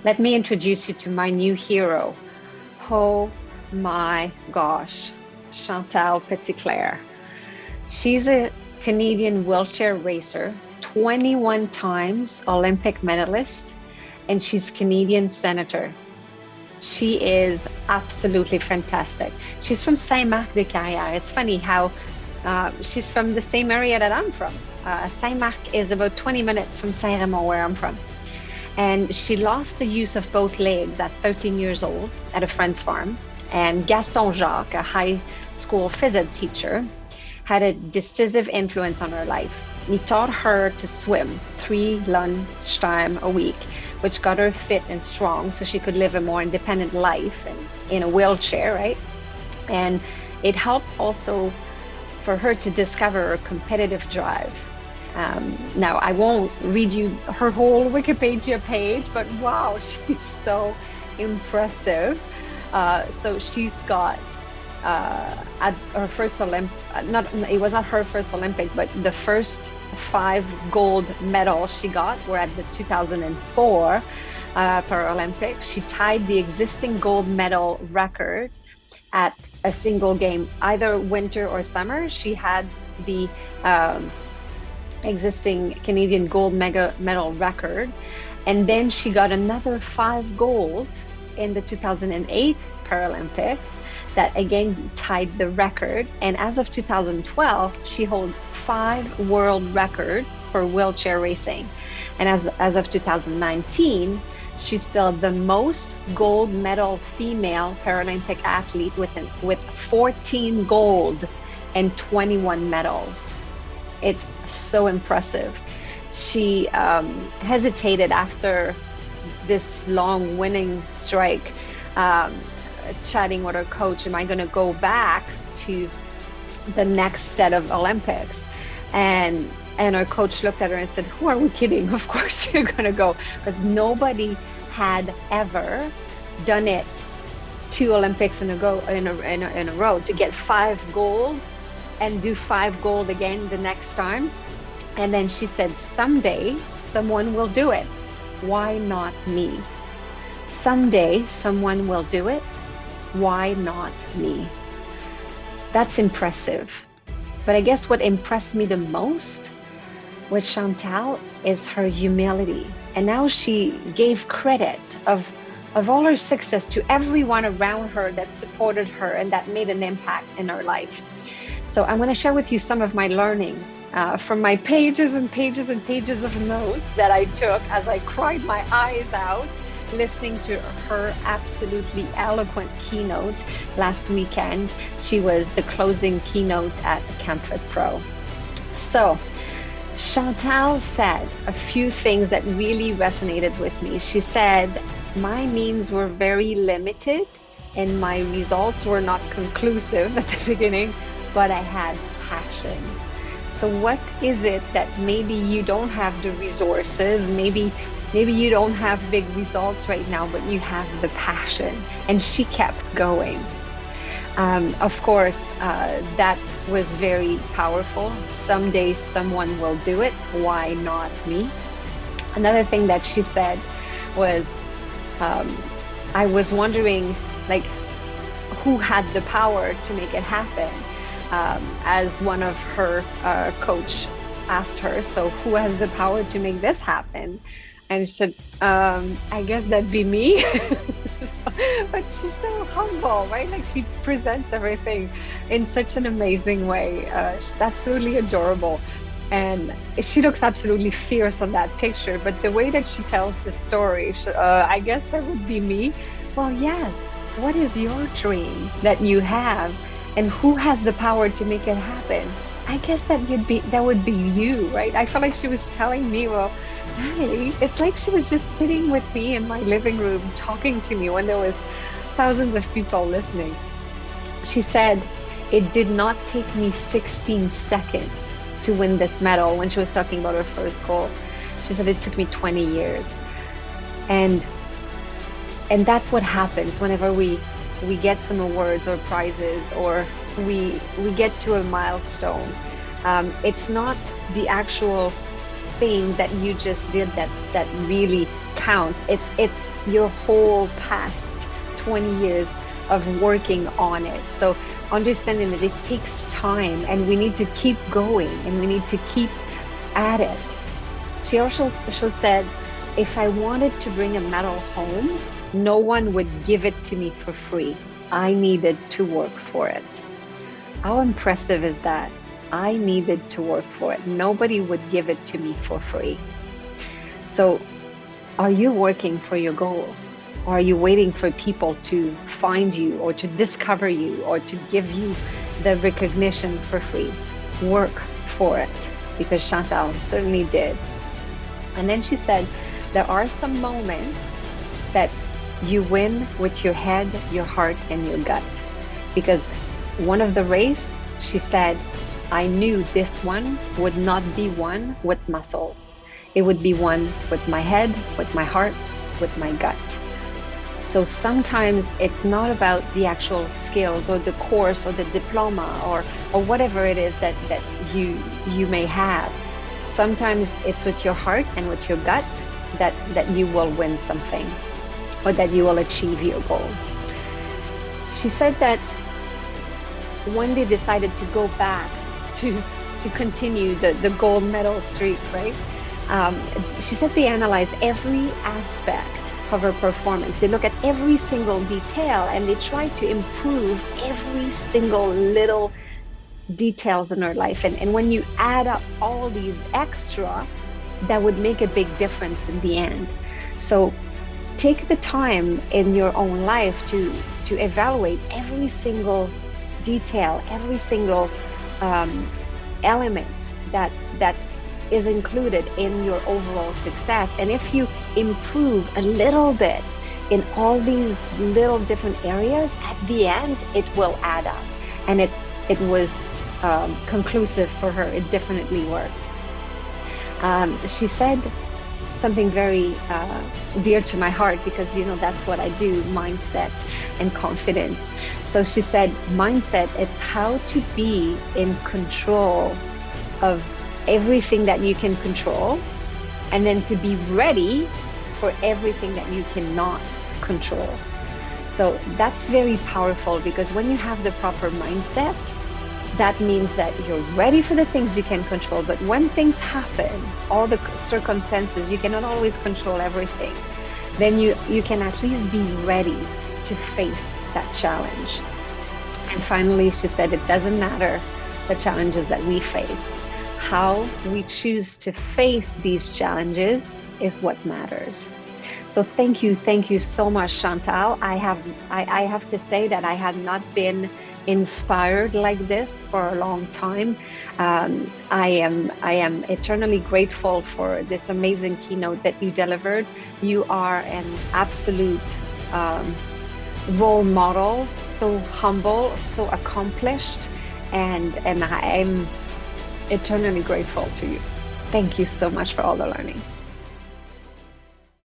Let me introduce you to my new hero. Oh my gosh, Chantal Petitclerc. She's a Canadian wheelchair racer, 21 times Olympic medalist, and she's Canadian senator. She is absolutely fantastic. She's from Saint-Marc-des-Carrières. It's funny how she's from the same area that I'm from. Saint-Marc is about 20 minutes from Saint-Raymond, where I'm from. And she lost the use of both legs at 13 years old at a friend's farm. And Gaston Jacques, a high school phys ed teacher, had a decisive influence on her life. He taught her to swim 3 lunchtime a week, which got her fit and strong so she could live a more independent life and in a wheelchair, right? And it helped also for her to discover her competitive drive. Now, I won't read you her whole Wikipedia page, but wow, she's so impressive. So she's got at her first it was not her first Olympic, but the first 5 gold medals she got were at the 2004 Paralympics. She tied the existing gold medal record at a single game, either winter or summer. She had the existing Canadian gold medal record, and then she got another 5 gold in the 2008 Paralympics that again tied the record. And as of 2012, she holds 5 world records for wheelchair racing. And as of 2019, she's still the most gold medal female Paralympic athlete with 14 gold and 21 medals. It's so impressive. She hesitated after this long winning streak, chatting with her coach, am I going to go back to the next set of Olympics? And her coach looked at her and said, who are we kidding? Of course you're going to go, because nobody had ever done it 2 Olympics in a row to get 5 gold and do 5 gold again the next time. And then she said, someday someone will do it. Why not me? Someday someone will do it. Why not me? That's impressive. But I guess what impressed me the most with Chantal is her humility. And now she gave credit of all her success to everyone around her that supported her and that made an impact in her life. So I'm going to share with you some of my learnings from my pages and pages and pages of notes that I took as I cried my eyes out listening to her absolutely eloquent keynote last weekend. She was the closing keynote at CamFit Pro. So Chantal said a few things that really resonated with me. She said, my means were very limited and my results were not conclusive at the beginning, but I had passion. So what is it that maybe you don't have the resources, maybe you don't have big results right now, but you have the passion? And she kept going. Of course, that was very powerful. Someday someone will do it. Why not me? Another thing that she said was, I was wondering, like, who had the power to make it happen? As one of her coach asked her, so who has the power to make this happen? And she said, I guess that'd be me. But she's so humble, right? Like, she presents everything in such an amazing way. She's absolutely adorable. And she looks absolutely fierce on that picture. But the way that she tells the story, I guess that would be me. Well, yes. What is your dream that you have? And who has the power to make it happen? I guess that would be you, right? I felt like she was telling me, well, Natalie, it's like she was just sitting with me in my living room talking to me when there was thousands of people listening. She said, it did not take me 16 seconds to win this medal when she was talking about her first goal. She said, it took me 20 years. And that's what happens whenever we get some awards or prizes, or we get to a milestone. It's not the actual thing that you just did that really counts. It's your whole past 20 years of working on it. So understanding that it takes time and we need to keep going and we need to keep at it. She also said, if I wanted to bring a medal home, no one would give it to me for free. I needed to work for it. How impressive is that? I needed to work for it. Nobody would give it to me for free. So are you working for your goal? Or are you waiting for people to find you or to discover you or to give you the recognition for free? Work for it, because Chantal certainly did. And then she said, there are some moments that you win with your head, your heart, and your gut. Because one of the race, she said, I knew this one would not be won with muscles. It would be won with my head, with my heart, with my gut. So sometimes it's not about the actual skills or the course or the diploma or whatever it is that you may have. Sometimes it's with your heart and with your gut that you will win something or that you will achieve your goal. She said that when they decided to go back to continue the gold medal streak, right? She said they analyzed every aspect of her performance. They look at every single detail and they try to improve every single little details in her life. And when you add up all these extra, that would make a big difference in the end. So take the time in your own life to evaluate every single detail, every single elements that is included in your overall success. And if you improve a little bit in all these little different areas, at the end, it will add up. And it was conclusive for her. It definitely worked. She said something very dear to my heart, because that's what I do, mindset and confidence. So she said, mindset, it's how to be in control of everything that you can control, and then to be ready for everything that you cannot control. So that's very powerful, because when you have the proper mindset, that means that you're ready for the things you can control. But when things happen, all the circumstances, you cannot always control everything. Then you can at least be ready to face that challenge. And finally, she said, it doesn't matter the challenges that we face. How we choose to face these challenges is what matters. So thank you so much, Chantal. I have to say that I had not been inspired like this for a long time. I am eternally grateful for this amazing keynote that you delivered. You are an absolute role model, so humble, so accomplished, and I'm eternally grateful to you. Thank you so much for all the learning.